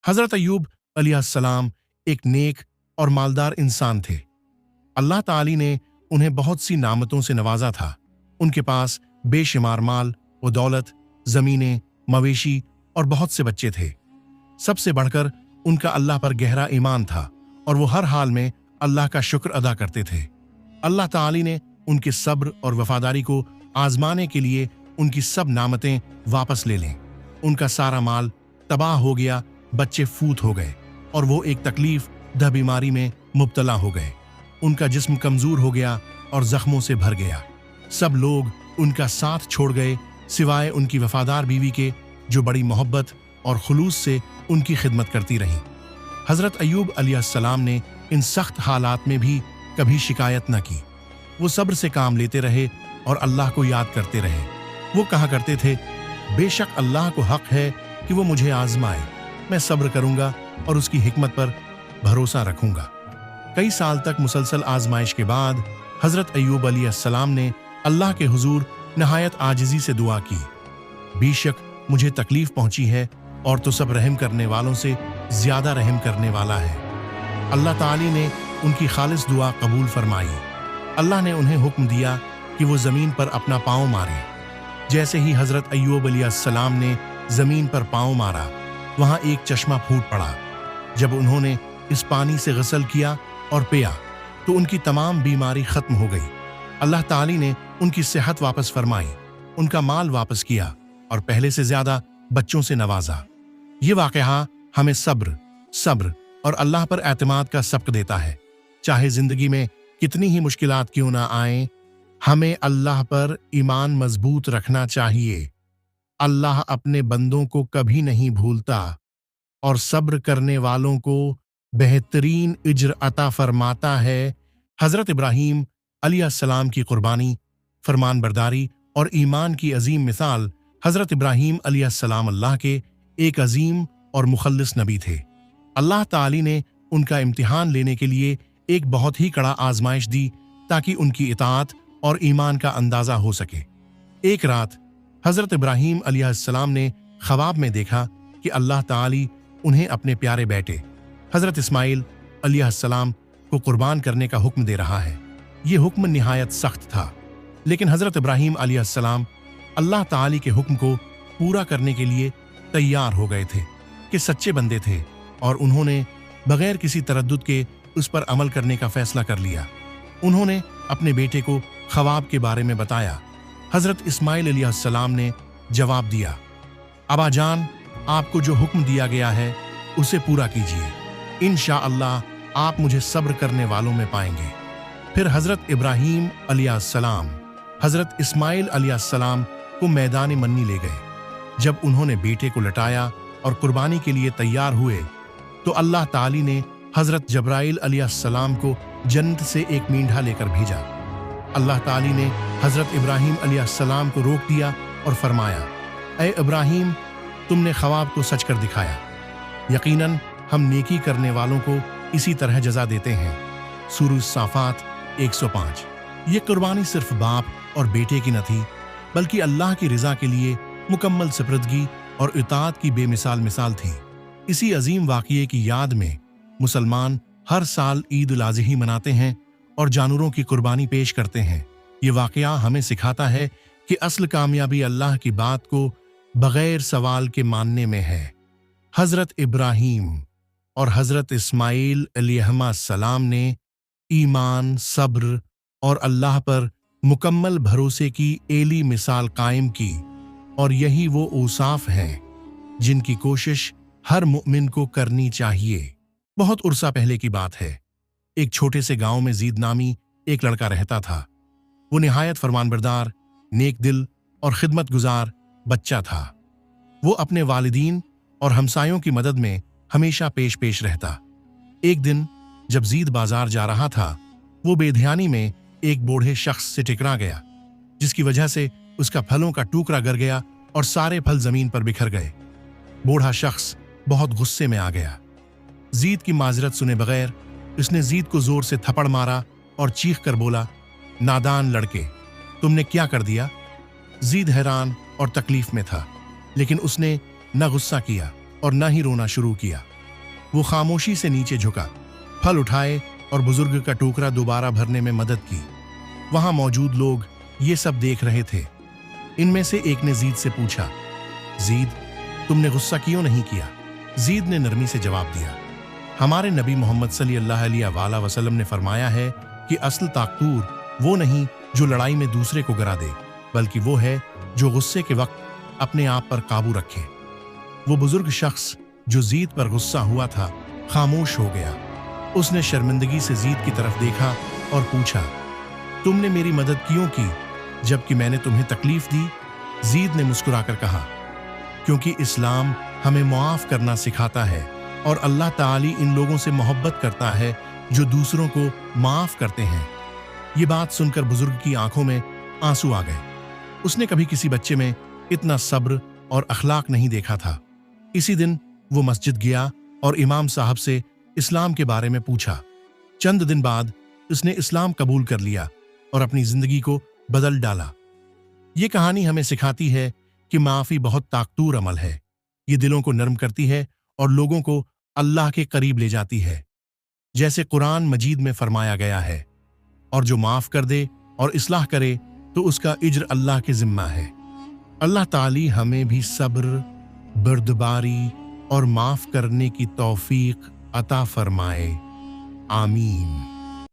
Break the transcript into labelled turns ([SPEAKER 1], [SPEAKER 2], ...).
[SPEAKER 1] हज़रत अय्यूब अलैहिस्सलाम एक नेक और मालदार इंसान थे। अल्लाह ताली ने उन्हें बहुत सी नामतों से नवाजा था। उनके पास बेशुमार माल व दौलत, ज़मीनें, मवेशी और बहुत से बच्चे थे। सबसे बढ़कर उनका अल्लाह पर गहरा ईमान था और वो हर हाल में अल्लाह का शुक्र अदा करते थे। अल्लाह ताली ने उनके सब्र और वफादारी को आजमाने के लिए उनकी सब नामतें वापस ले लें। उनका सारा माल तबाह हो गया, बच्चे फूत हो गए और वो एक तकलीफ दह बीमारी में मुब्तला हो गए। उनका जिस्म कमजोर हो गया और जख्मों से भर गया। सब लोग उनका साथ छोड़ गए सिवाय उनकी वफादार बीवी के, जो बड़ी मोहब्बत और खुलूस से उनकी खिदमत करती रही। हज़रत अय्यूब अलैहिस्सलाम ने इन सख्त हालात में भी कभी शिकायत न की। वो सब्र से काम लेते रहे और अल्लाह को याद करते रहे। वो कहा करते थे, बेशक अल्लाह को हक है कि वो मुझे आजमाए, मैं सब्र करूंगा और उसकी हिकमत पर भरोसा रखूंगा। कई साल तक मुसलसल आजमाइश के बाद हज़रत अय्यूब अलैहिस्सलाम ने अल्लाह के हुजूर नहायत आजिज़ी से दुआ की, बेशक मुझे तकलीफ पहुंची है और तो सब रहम करने वालों से ज्यादा रहम करने वाला है। अल्लाह ताली ने उनकी खालिस दुआ कबूल फरमाई। अल्लाह ने उन्हें हुक्म दिया कि वो ज़मीन पर अपना पाँव मारें। जैसे ही हज़रत अय्यूब अलैहिस्सलाम ने ज़मीन पर पाँव मारा, वहाँ एक चश्मा फूट पड़ा। जब उन्होंने इस पानी से गसल किया और पिया तो उनकी तमाम बीमारी खत्म हो गई। अल्लाह ताली ने उनकी सेहत वापस फरमाई, उनका माल वापस किया और पहले से ज्यादा बच्चों से नवाजा। ये वाक़या हमें सब्र और अल्लाह पर एतमाद का सबक देता है। चाहे जिंदगी में कितनी ही मुश्किलात क्यों ना आए, हमें अल्लाह पर ईमान मजबूत रखना चाहिए। अल्लाह अपने बंदों को कभी नहीं भूलता और सब्र करने वालों को बेहतरीन इज्र अता फरमाता है। हज़रत इब्राहीम अलैहिस्सलाम की कुर्बानी, फरमानबरदारी और ईमान की अजीम मिसाल। हज़रत इब्राहीम अलैहिस्सलाम अल्लाह के एक अजीम और मुखल्लिस नबी थे। अल्लाह ताली ने उनका इम्तिहान लेने के लिए एक बहुत ही कड़ा आजमाइश दी ताकि उनकी इताअत और ईमान का अंदाज़ा हो सके। एक रात हज़रत इब्राहीम अलैहिस्सलाम ने ख्वाब में देखा कि अल्लाह ताली उन्हें अपने प्यारे बेटे हज़रत इस्माइल अलैहिस्सलाम को कुर्बान करने का हुक्म दे रहा है। ये हुक्म निहायत सख्त था, लेकिन हज़रत इब्राहीम अलैहिस्सलाम अल्लाह ताली के हुक्म को पूरा करने के लिए तैयार हो गए थे कि सच्चे बंदे थे और उन्होंने बगैर किसी तरद्दुद के उस पर अमल करने का फैसला कर लिया। उन्होंने अपने बेटे को ख्वाब के बारे में बताया। हज़रत इस्माइल अलैहिस्सलाम ने जवाब दिया, अबा जान, आपको जो हुक्म दिया गया है उसे पूरा कीजिए, इंशाअल्लाह आप मुझे सब्र करने वालों में पाएंगे। फिर हज़रत इब्राहीम अलैहिस्सलाम हज़रत इस्माइल अलैहिस्सलाम को मैदान मन्नी ले गए। जब उन्होंने बेटे को लटाया और कुर्बानी के लिए तैयार हुए तो अल्लाह ताली ने हज़रत जब्राइल अलैहिस्सलाम को जन्नत से एक मींढा लेकर भेजा। अल्लाह ताली ने हज़रत इब्राहीम अलैहिस्सलाम को रोक दिया और फरमाया, ऐ इब्राहीम, तुमने ख्वाब को सच कर दिखाया। यकीनन हम नेकी करने वालों को इसी तरह जजा देते हैं। सूरह साफ़ात 105। ये कुर्बानी सिर्फ बाप और बेटे की न थी, बल्कि अल्लाह की रिज़ा के लिए मुकम्मल सप्रदगी और इताअत की बेमिसाल मिसाल थी। इसी अजीम वाक़ये की याद में मुसलमान हर साल ईद उल अज़ही मनाते हैं और जानवरों की कुर्बानी पेश करते हैं। ये वाक़या हमें सिखाता है कि असल कामयाबी अल्लाह की बात को बग़ैर सवाल के मानने में है। हज़रत इब्राहीम और हज़रत इस्माइल अलैहिस्सलाम ने ईमान, सब्र और अल्लाह पर मुकम्मल भरोसे की एली मिसाल कायम की, और यही वो औसाफ हैं जिनकी कोशिश हर मुमिन को करनी चाहिए। बहुत उर्सा पहले की बात है। एक छोटे से गांव में ज़ीद नामी एक लड़का रहता था। वो निहायत फरमानबरदार, नेक दिल और खिदमत गुजार बच्चा था। वो अपने वालिदीन और हमसायों की मदद में हमेशा पेश रहता। एक दिन जब ज़ीद बाजार जा रहा था, वो बेध्यानी में एक बूढ़े शख्स से टकरा गया, जिसकी वजह से उसका फलों का टुकड़ा गिर गया और सारे फल जमीन पर बिखर गए। बूढ़ा शख्स बहुत गुस्से में आ गया। ज़ीद की माजरत सुने बगैर उसने ज़ीद को जोर से थप्पड़ मारा और चीख कर बोला, नादान लड़के, तुमने क्या कर दिया? ज़ीद हैरान और तकलीफ में था, लेकिन उसने न गुस्सा किया और न ही रोना शुरू किया। वो खामोशी से नीचे झुका, फल उठाए और बुजुर्ग का टोकरा दोबारा भरने में मदद की। वहां मौजूद लोग ये सब देख रहे थे। इनमें से एक ने जीद से पूछा, जीद, तुमने गुस्सा क्यों नहीं किया? जीद ने नरमी से जवाब दिया, हमारे नबी मोहम्मद सल्लल्लाहु अलैहि वसल्लम ने फरमाया है कि असल ताकतूर वो नहीं जो लड़ाई में दूसरे को गिरा दे, बल्कि वो है जो गुस्से के वक्त अपने आप पर काबू रखे। वो बुजुर्ग शख्स जो जीद पर गुस्सा हुआ था खामोश हो गया। उसने शर्मिंदगी से जीद की तरफ देखा और पूछा, तुमने मेरी मदद क्यों की जबकि मैंने तुम्हें तकलीफ दी? जीद ने मुस्कुराकर कहा, क्योंकि इस्लाम हमें मुआफ करना सिखाता है और अल्लाह ताली इन लोगों से मोहब्बत करता है जो दूसरों को माफ करते हैं। ये बात सुनकर बुजुर्ग की आंखों में आंसू आ गए। उसने कभी किसी बच्चे में इतना सब्र और अखलाक नहीं देखा था। इसी दिन वो मस्जिद गया और इमाम साहब से इस्लाम के बारे में पूछा। चंद दिन बाद उसने इस्लाम कबूल कर लिया और अपनी जिंदगी को बदल डाला। ये कहानी हमें सिखाती है कि माफी बहुत ताकतूर अमल है। ये दिलों को नरम करती है और लोगों को अल्लाह के करीब ले जाती है, जैसे कुरान मजीद में फरमाया गया है, और जो माफ कर दे और इस्लाह करे तो उसका इज्र अल्लाह के जिम्मा है। अल्लाह ताली हमें भी सब्र, बर्दबारी और माफ करने की तौफीक अता फरमाए। आमीन।